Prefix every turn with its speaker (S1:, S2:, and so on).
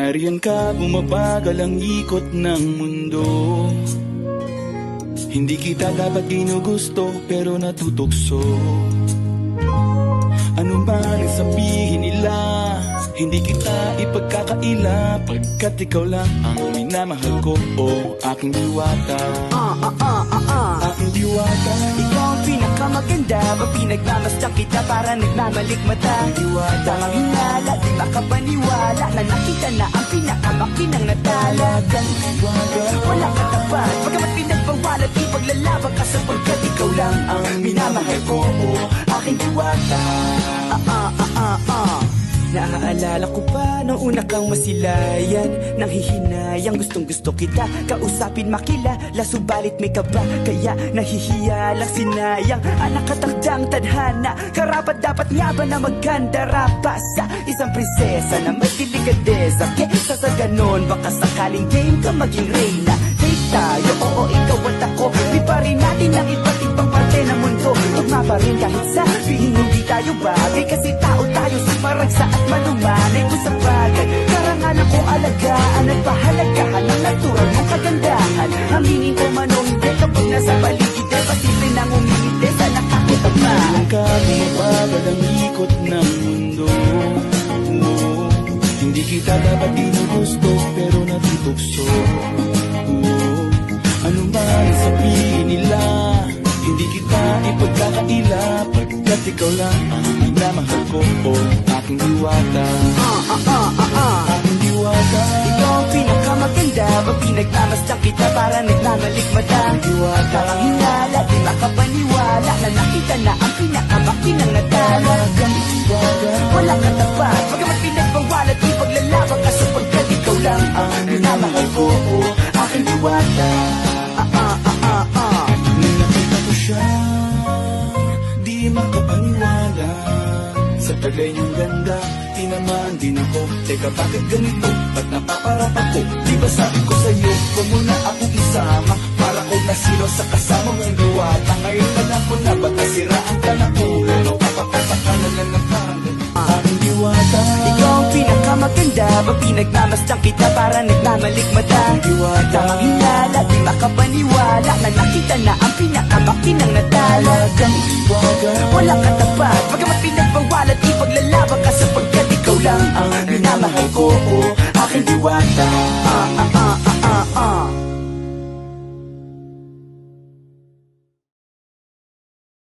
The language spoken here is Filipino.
S1: Nariyan ka, bumabagal ang ikot ng mundo. Hindi kita dapat ginugusto, pero natutukso. Ano man ang sabihin nila, hindi kita ipagkakaila, pagkat ikaw lang ang minamahal ko, o aking diwata. Aking diwata.
S2: Ikaw ang pinakamaganda, pag pinagmamasdan kita para nagmamalik mata.
S1: Aking diwata.
S2: Tamang hinala, di makapaniwala na nakita na ang pinakamakinang natala. Wala katapat, pagkamat pinagbawalat, ipaglalaban ka sapagkat ikaw lang ang minamahal ko, o aking diwata. Naaalala ko pa nung una kang masilayan, nang hihinayang gustong gusto kita kausapin, makilala, subalit may kaba, kaya nahihiya lang, sinayang ang nakatakdang tadhana. Karapat dapat nga ba na maganda rapa sa isang prinsesa na may delikadesa? Kesa sa ganon, baka sakaling game ka maging reyna. Take tayo, oo, ikaw at ako, di pa rin natin ang iba't ibang parte ng mundo. Tugma pa rin kahit sabihin hindi tayo bagay, kasi tao tayo sa maragsa at malumanay ko sa bagay. Karangalan kong alagaan at pahalagahan ng natural mong kagandahan. Aminin ko man o hindi, kapag nasa paligid ay pasimple nang umingiti sa nakakitama.
S1: Nariyan ka, bumabagal ang ikot ng mundo. Hindi kita dapat ginugusto, pero natutukso. Ano man ang sabihin nila, hindi kita ipagkakaila, pagkat ikaw lang ang minamahal ko, o aking diwata. Aking diwata.
S2: Ikaw ang pinakamaganda, pag pinagmamasdan kita para nagmamalik mata. Tamang hinala, di makapaniwala na nakita na ang pinakamakinang natala. Wala katapat, pagkamat pinagbawalat, ipaglalaban ka sapagkat ikaw lang ang minamahal ko, o aking diwata.
S1: Nung nakita ko siya, di makapaniwala. Sa tagay niyang ganda, tinamaan din ako. Teka, bakit ganito? Ba't napaparap ako? Di ba sabi ko sa'yo, huwag mo na akong isama, para ko nasiro sa kasama mong diwata. Ngayon alam ko na, ba't nasiraan ka na ulo? Napapapasakalan na ng pangalan, aking diwata.
S2: Ikaw ang pinakamaganda, pag pinagmamasdan kita para nagmamalik mata. Tamang hinala, di makapaniwala na nakita na ang pinakamakinang natala. Wala katapat, pagkamat pinagbawalat, ipaglalaban ka sapagkat ikaw lang ang minamahal ko, o aking diwata.